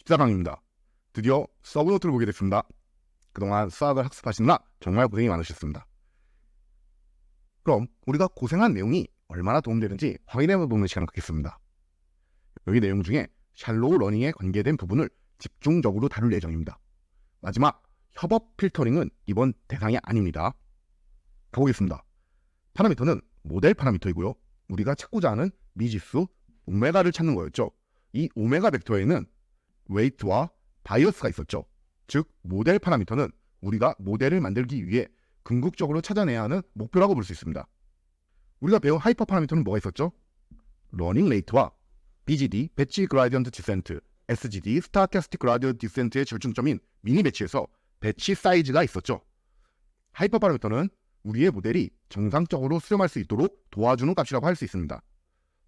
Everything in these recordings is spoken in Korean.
14강입니다. 드디어 서브노트를 보게 됐습니다. 그동안 수학을 학습하시느라 정말 고생이 많으셨습니다. 그럼 우리가 고생한 내용이 얼마나 도움되는지 확인해보는 시간을 갖겠습니다. 여기 내용 중에 샬로우 러닝에 관계된 부분을 집중적으로 다룰 예정입니다. 마지막 협업 필터링은 이번 대상이 아닙니다. 가보겠습니다. 파라미터는 모델 파라미터이고요. 우리가 찾고자 하는 미지수 오메가를 찾는 거였죠. 이 오메가 벡터에는 웨이트와 바이어스가 있었죠. 즉 모델 파라미터는 우리가 모델을 만들기 위해 궁극적으로 찾아내야 하는 목표라고 볼 수 있습니다. 우리가 배운 하이퍼 파라미터는 뭐가 있었죠? 러닝 레이트와 BGD, 배치 그라디언트 디센트, SGD, 스타캐스틱 그라디언트 디센트의 절충점인 미니 배치에서 배치 사이즈가 있었죠. 하이퍼 파라미터는 우리의 모델이 정상적으로 수렴할 수 있도록 도와주는 값이라고 할 수 있습니다.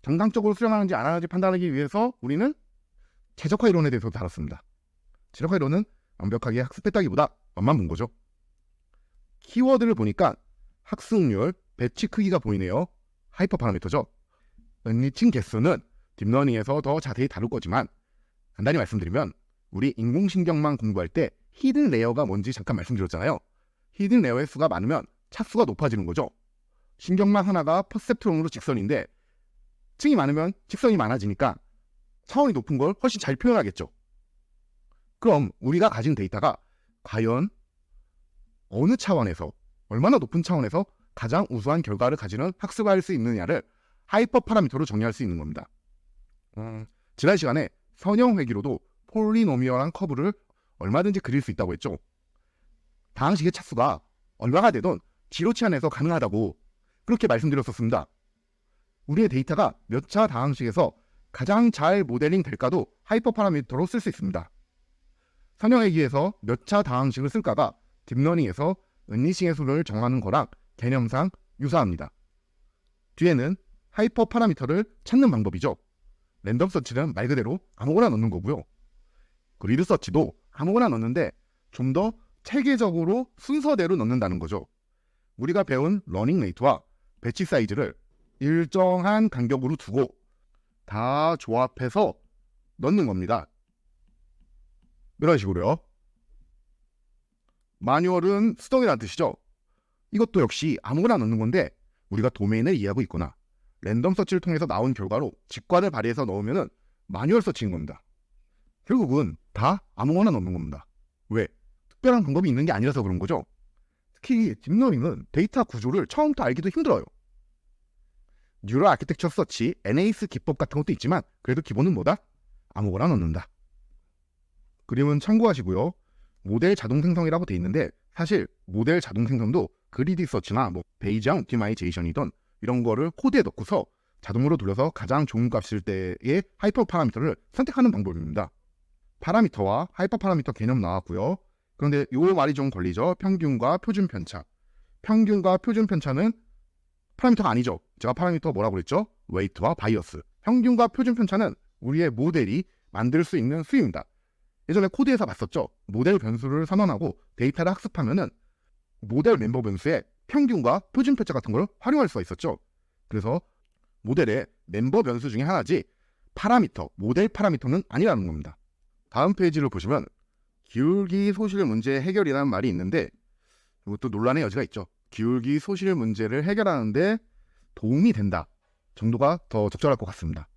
정상적으로 수렴하는지 안 하는지 판단하기 위해서 우리는 최적화 이론에 대해서 다뤘습니다. 최적화 이론은 완벽하게 학습했다기보다 맛만 본 거죠. 키워드를 보니까 학습률, 배치 크기가 보이네요. 하이퍼 파라미터죠. 은리칭 개수는 딥러닝에서 더 자세히 다룰 거지만 간단히 말씀드리면 우리 인공신경만 공부할 때 히든 레이어가 뭔지 잠깐 말씀드렸잖아요. 히든 레이어의 수가 많으면 차수가 높아지는 거죠. 신경망 하나가 퍼셉트론으로 직선인데 층이 많으면 직선이 많아지니까 차원이 높은 걸 훨씬 잘 표현하겠죠. 그럼 우리가 가진 데이터가 과연 어느 차원에서, 얼마나 높은 차원에서 가장 우수한 결과를 가지는 학습을 할 수 있느냐를 하이퍼 파라미터로 정의할 수 있는 겁니다. 지난 시간에 선형회귀로도 폴리노미얼한 커브를 얼마든지 그릴 수 있다고 했죠. 다항식의 차수가 얼마가 되던 지로치 안에서 가능하다고 그렇게 말씀드렸었습니다. 우리의 데이터가 몇 차 다항식에서 가장 잘 모델링 될까도 하이퍼 파라미터로 쓸 수 있습니다. 선형회귀에서 몇 차 다항식을 쓸까가 딥러닝에서 은리칭의 수를 정하는 거랑 개념상 유사합니다. 뒤에는 하이퍼 파라미터를 찾는 방법이죠. 랜덤 서치는 말 그대로 아무거나 넣는 거고요. 그리드 서치도 아무거나 넣는데 좀 더 체계적으로 순서대로 넣는다는 거죠. 우리가 배운 러닝 레이트와 배치 사이즈를 일정한 간격으로 두고 다 조합해서 넣는 겁니다. 이런 식으로요. 마뉴얼은 수동이라는 뜻이죠. 이것도 역시 아무거나 넣는 건데 우리가 도메인을 이해하고 있거나 랜덤 서치를 통해서 나온 결과로 직관을 발휘해서 넣으면 마뉴얼 서치인 겁니다. 결국은 다 아무거나 넣는 겁니다. 왜? 특별한 방법이 있는 게 아니라서 그런 거죠. 특히 딥러닝은 데이터 구조를 처음부터 알기도 힘들어요. 뉴럴 아키텍처 서치, NAS 기법 같은 것도 있지만 그래도 기본은 뭐다? 아무거나 넣는다. 그림은 참고하시고요. 모델 자동 생성이라고 돼 있는데 사실 모델 자동 생성도 그리디 서치나 베이지앙 옵티마이제이션이던 이런 거를 코드에 넣고서 자동으로 돌려서 가장 좋은 값일 때의 하이퍼 파라미터를 선택하는 방법입니다. 파라미터와 하이퍼 파라미터 개념 나왔고요. 그런데 이 말이 좀 걸리죠. 평균과 표준 편차. 평균과 표준 편차는 파라미터가 아니죠. 제가 파라미터 뭐라고 그랬죠? 웨이트와 바이어스. 평균과 표준 편차는 우리의 모델이 만들 수 있는 수입니다. 예전에 코드에서 봤었죠. 모델 변수를 선언하고 데이터를 학습하면은 모델 멤버 변수에 평균과 표준 편차 같은 걸 활용할 수가 있었죠. 그래서 모델의 멤버 변수 중에 하나지 파라미터, 모델 파라미터는 아니라는 겁니다. 다음 페이지를 보시면 기울기 소실 문제 해결이라는 말이 있는데 이것도 논란의 여지가 있죠. 기울기 소실 문제를 해결하는데 도움이 된다 정도가 더 적절할 것 같습니다.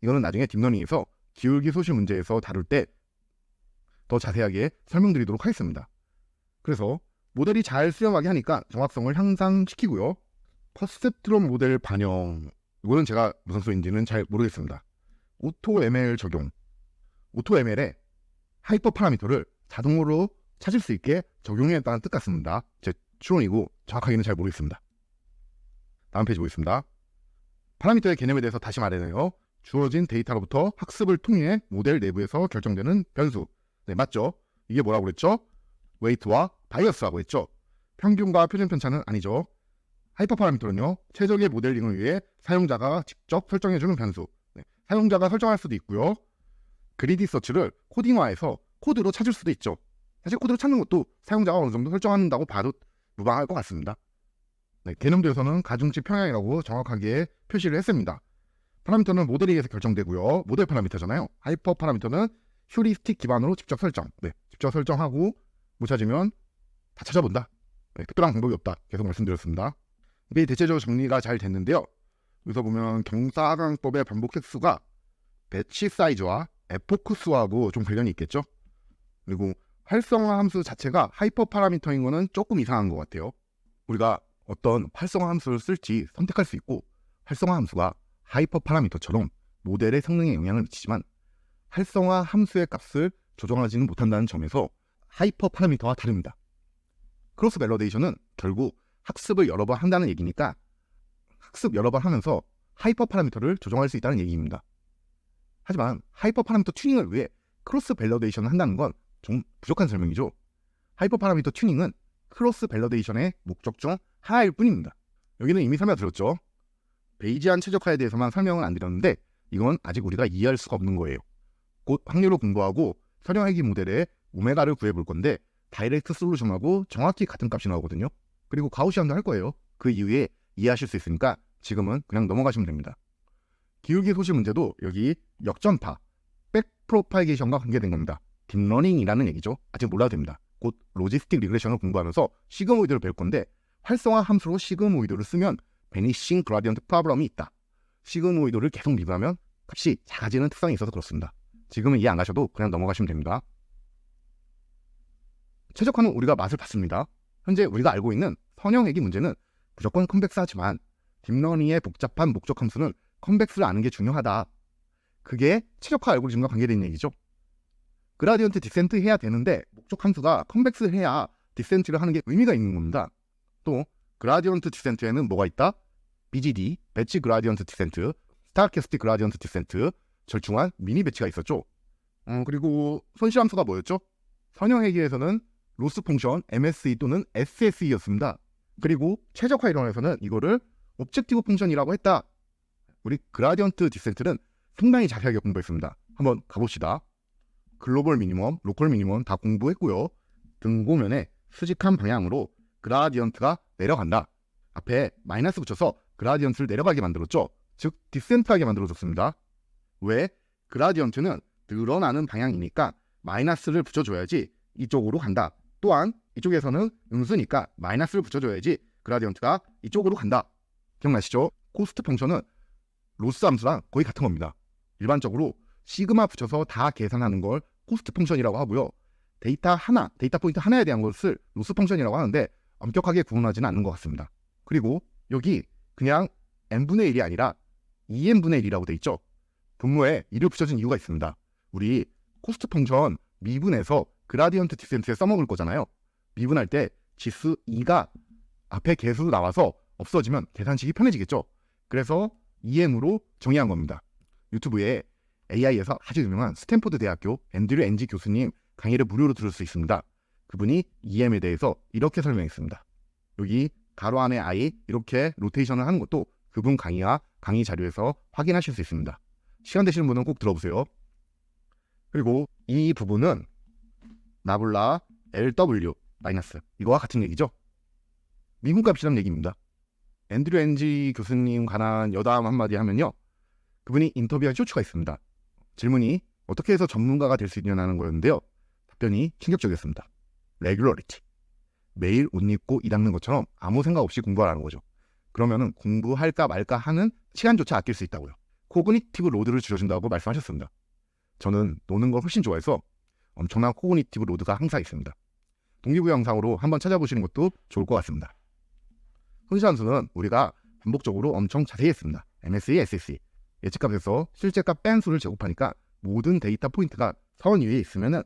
이거는 나중에 딥러닝에서 기울기 소실 문제에서 다룰 때 더 자세하게 설명드리도록 하겠습니다. 그래서 모델이 잘 수렴하게 하니까 정확성을 향상시키고요. 퍼셉트론 모델 반영, 이거는 제가 무슨 소리인지는 잘 모르겠습니다. 오토 ML 적용, 오토 ML에 하이퍼 파라미터를 자동으로 찾을 수 있게 적용했다는 뜻 같습니다. 제 추론이고 정확하게는 잘 모르겠습니다. 다음 페이지 보겠습니다. 파라미터의 개념에 대해서 다시 말해내요. 주어진 데이터로부터 학습을 통해 모델 내부에서 결정되는 변수. 네, 맞죠? 이게 뭐라고 그랬죠? 웨이트와 바이어스라고 했죠. 평균과 표준 편차는 아니죠. 하이퍼 파라미터는요, 최적의 모델링을 위해 사용자가 직접 설정해주는 변수. 네, 사용자가 설정할 수도 있고요. 그리디 서치를 코딩화해서 코드로 찾을 수도 있죠. 사실 코드로 찾는 것도 사용자가 어느 정도 설정한다고 봐도 무방할 것 같습니다. 네, 개념도에서는 가중치 평양이라고 정확하게 표시를 했습니다. 파라미터는 모델에 의해서 결정되고요. 모델 파라미터잖아요. 하이퍼 파라미터는 휴리스틱 기반으로 직접 설정. 네, 직접 설정하고 못 찾으면 다 찾아본다. 네, 특별한 방법이 없다. 계속 말씀드렸습니다. 이게 대체적으로 정리가 잘 됐는데요. 여기서 보면 경사하강법의 반복 횟수가 배치 사이즈와 에포크 수하고 좀 관련이 있겠죠. 그리고 활성화 함수 자체가 하이퍼 파라미터인 거는 조금 이상한 것 같아요. 우리가 어떤 활성화 함수를 쓸지 선택할 수 있고, 활성화 함수가 하이퍼 파라미터처럼 모델의 성능에 영향을 미치지만 활성화 함수의 값을 조정하지는 못한다는 점에서 하이퍼 파라미터와 다릅니다. 크로스 밸리데이션은 결국 학습을 여러 번 한다는 얘기니까 학습 여러 번 하면서 하이퍼 파라미터를 조정할 수 있다는 얘기입니다. 하지만 하이퍼 파라미터 튜닝을 위해 크로스 밸리데이션을 한다는 건 좀 부족한 설명이죠. 하이퍼 파라미터 튜닝은 크로스 밸리데이션의 목적 중 하나일 뿐입니다. 여기는 이미 설명드렸죠. 베이지안 최적화에 대해서만 설명은 안 드렸는데 이건 아직 우리가 이해할 수가 없는 거예요. 곧 확률을 공부하고 선형회귀 모델의 오메가를 구해볼 건데 다이렉트 솔루션하고 정확히 같은 값이 나오거든요. 그리고 가우시안도 할 거예요. 그 이후에 이해하실 수 있으니까 지금은 그냥 넘어가시면 됩니다. 기울기 소실 문제도 여기 역전파, 백프로파게이션과 관계된 겁니다. 딥러닝이라는 얘기죠. 아직 몰라도 됩니다. 곧 로지스틱 리그레션을 공부하면서 시그모이드를 배울 건데 활성화 함수로 시그모이드를 쓰면 베니싱 그라디언트 프로블럼이 있다. 시그모이드를 계속 미분하면 값이 작아지는 특성이 있어서 그렇습니다. 지금은 이해 안 가셔도 그냥 넘어가시면 됩니다. 최적화는 우리가 맛을 봤습니다. 현재 우리가 알고 있는 선형회귀 문제는 무조건 컨벡스하지만 딥러닝의 복잡한 목적 함수는 컨벡스를 아는 게 중요하다. 그게 최적화 알고리즘과 관계된 얘기죠. 그라디언트 디센트 해야 되는데 목적 함수가 컨벡스 해야 디센트를 하는 게 의미가 있는 겁니다. 또 그라디언트 디센트에는 뭐가 있다? BGD, 배치 그라디언트 디센트, 스타캐스틱 그라디언트 디센트, 절충한 미니 배치가 있었죠. 그리고 손실 함수가 뭐였죠? 선형회귀에서는 로스 펑션 MSE 또는 SSE였습니다. 그리고 최적화 이론에서는 이거를 옵젝티브 펑션이라고 했다. 우리 그라디언트 디센트는 상당히 자세하게 공부했습니다. 한번 가봅시다. 글로벌 미니멈, 로컬 미니멈 다 공부했고요. 등고면에 수직한 방향으로 그라디언트가 내려간다. 앞에 마이너스 붙여서 그라디언트를 내려가게 만들었죠. 즉 디센트하게 만들어줬습니다. 왜? 그라디언트는 늘어나는 방향이니까 마이너스를 붙여줘야지 이쪽으로 간다. 또한 이쪽에서는 음수니까 마이너스를 붙여줘야지 그라디언트가 이쪽으로 간다. 기억나시죠? 코스트 펑션은 로스 함수랑 거의 같은 겁니다. 일반적으로 시그마 붙여서 다 계산하는 걸 코스트 펑션이라고 하고요. 데이터 포인트 하나에 대한 것을 로스 펑션이라고 하는데 엄격하게 구분하지는 않는 것 같습니다. 그리고 여기 그냥 n분의 1이 아니라 2n분의 1이라고 돼 있죠. 분모에 2를 붙여준 이유가 있습니다. 우리 코스트 펑션 미분해서 그라디언트 디센트에 써먹을 거잖아요. 미분할 때 지수 2가 앞에 개수로 나와서 없어지면 계산식이 편해지겠죠. 그래서 2m으로 정의한 겁니다. 유튜브에 AI에서 아주 유명한 스탠포드 대학교 앤드류 NG 교수님 강의를 무료로 들을 수 있습니다. 그분이 EM에 대해서 이렇게 설명했습니다. 여기 가로 안에 I 이렇게 로테이션을 하는 것도 그분 강의와 강의 자료에서 확인하실 수 있습니다. 시간 되시는 분은 꼭 들어보세요. 그리고 이 부분은 나블라 LW 마이너스 이거와 같은 얘기죠. 미분값이라는 얘기입니다. 앤드류 NG 교수님 관한 여담 한마디 하면요. 그분이 인터뷰한 쇼츠가 있습니다. 질문이 어떻게 해서 전문가가 될 수 있냐는 거였는데요. 답변이 충격적이었습니다. 레귤러리티. 매일 옷 입고 이 닦는 것처럼 아무 생각 없이 공부하라는 거죠. 그러면은 공부할까 말까 하는 시간조차 아낄 수 있다고요. 코그니티브 로드를 줄여준다고 말씀하셨습니다. 저는 노는 걸 훨씬 좋아해서 엄청난 코그니티브 로드가 항상 있습니다. 동기부여 영상으로 한번 찾아보시는 것도 좋을 것 같습니다. 손실함수는 우리가 반복적으로 엄청 자세히 했습니다. MSE, SSE. 예측값에서 실제값 뺀 수를 제곱하니까 모든 데이터 포인트가 선 위에 있으면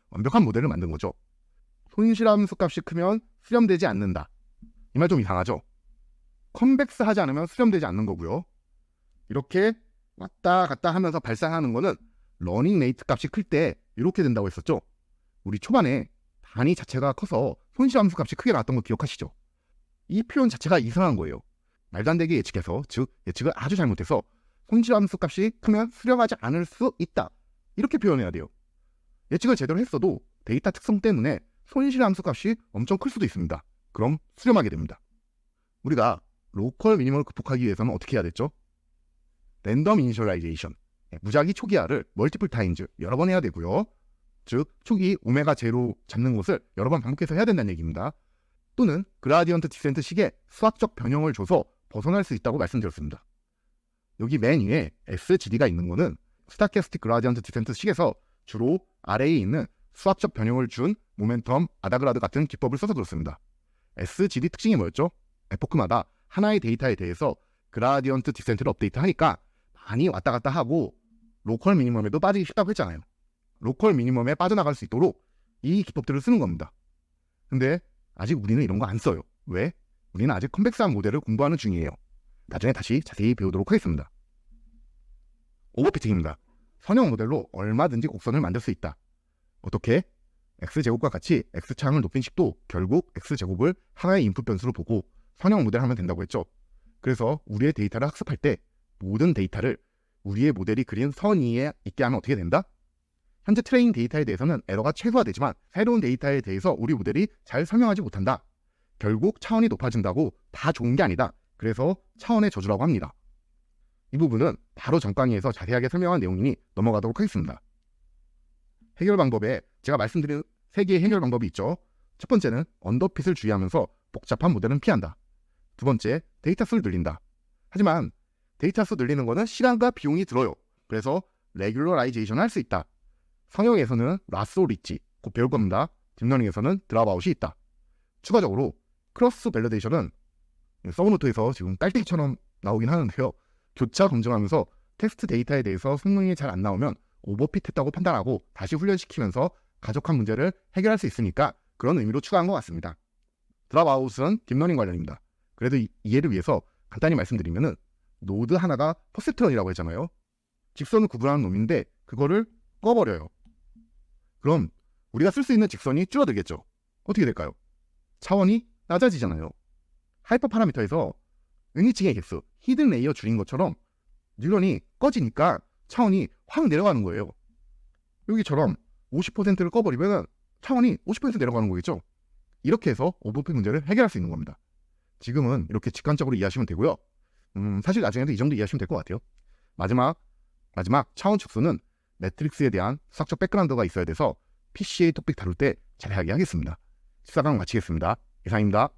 완벽한 모델을 만든 거죠. 손실함수 값이 크면 수렴되지 않는다. 이 말 좀 이상하죠? 컨벡스 하지 않으면 수렴되지 않는 거고요. 이렇게 왔다 갔다 하면서 발생하는 거는 러닝 레이트 값이 클 때 이렇게 된다고 했었죠. 우리 초반에 단위 자체가 커서 손실함수 값이 크게 나왔던 거 기억하시죠? 이 표현 자체가 이상한 거예요. 말도 안 되게 예측해서, 즉 예측을 아주 잘못해서 손실함수 값이 크면 수렴하지 않을 수 있다. 이렇게 표현해야 돼요. 예측을 제대로 했어도 데이터 특성 때문에 손실함수 값이 엄청 클 수도 있습니다. 그럼 수렴하게 됩니다. 우리가 로컬 미니멈을 극복하기 위해서는 어떻게 해야 됐죠? 랜덤 이니셜라이제이션, 무작위 초기화를 멀티플 타임즈 여러 번 해야 되고요. 즉 초기 오메가 제로 잡는 것을 여러 번 반복해서 해야 된다는 얘기입니다. 또는 그라디언트 디센트 식에 수학적 변형을 줘서 벗어날 수 있다고 말씀드렸습니다. 여기 맨 위에 SGD가 있는 거는 스타캐스틱 그라디언트 디센트 식에서 주로 아래에 있는 수학적 변형을 준 모멘텀, 아다그라드 같은 기법을 써서 그렇습니다. SGD 특징이 뭐였죠? 에포크마다 하나의 데이터에 대해서 그라디언트 디센트를 업데이트하니까 많이 왔다 갔다 하고 로컬 미니멈에도 빠지기 쉽다고 했잖아요. 로컬 미니멈에 빠져나갈 수 있도록 이 기법들을 쓰는 겁니다. 근데 아직 우리는 이런 거 안 써요. 왜? 우리는 아직 컨벡스한 모델을 공부하는 중이에요. 나중에 다시 자세히 배우도록 하겠습니다. 오버피팅입니다. 선형 모델로 얼마든지 곡선을 만들 수 있다. 어떻게? x제곱과 같이 x차항을 높인 식도 결국 x제곱을 하나의 인풋 변수로 보고 선형 모델을 하면 된다고 했죠. 그래서 우리의 데이터를 학습할 때 모든 데이터를 우리의 모델이 그린 선 위에 있게 하면 어떻게 된다? 현재 트레이닝 데이터에 대해서는 에러가 최소화되지만 새로운 데이터에 대해서 우리 모델이 잘 설명하지 못한다. 결국 차원이 높아진다고 다 좋은 게 아니다. 그래서 차원의 저주라고 합니다. 이 부분은 바로 전 강의에서 자세하게 설명한 내용이니 넘어가도록 하겠습니다. 해결 방법에 제가 말씀드린 3개의 해결 방법이 있죠. 첫 번째는 언더핏을 주의하면서 복잡한 모델은 피한다. 두 번째, 데이터 수를 늘린다. 하지만 데이터 수 늘리는 거는 시간과 비용이 들어요. 그래서 레귤러라이제이션을 할 수 있다. 성형에서는 라쏘 리치, 곧 배울 겁니다. 딥러닝에서는 드랍아웃이 있다. 추가적으로 크로스 밸리데이션은 서브노트에서 지금 깔때기처럼 나오긴 하는데요. 교차 검증하면서 텍스트 데이터에 대해서 성능이 잘 안 나오면 오버핏했다고 판단하고 다시 훈련시키면서 가족한 문제를 해결할 수 있으니까 그런 의미로 추가한 것 같습니다. 드랍아웃은 딥러닝 관련입니다. 그래도 이해를 위해서 간단히 말씀드리면은 노드 하나가 퍼셉트런이라고 했잖아요. 직선을 구분하는 놈인데 그거를 꺼버려요. 그럼 우리가 쓸 수 있는 직선이 줄어들겠죠. 어떻게 될까요? 차원이 낮아지잖아요. 하이퍼 파라미터에서 은희층의 개수, 히든 레이어 줄인 것처럼 뉴런이 꺼지니까 차원이 확 내려가는 거예요. 여기처럼 50%를 꺼버리면 차원이 50% 내려가는 거겠죠. 이렇게 해서 오버핏 문제를 해결할 수 있는 겁니다. 지금은 이렇게 직관적으로 이해하시면 되고요. 사실 나중에도 이 정도 이해하시면 될 것 같아요. 마지막 차원 축소는 매트릭스에 대한 수학적 백그라운드가 있어야 돼서 PCA 토픽 다룰 때 자세하게 하겠습니다. 14강 마치겠습니다. 이상입니다.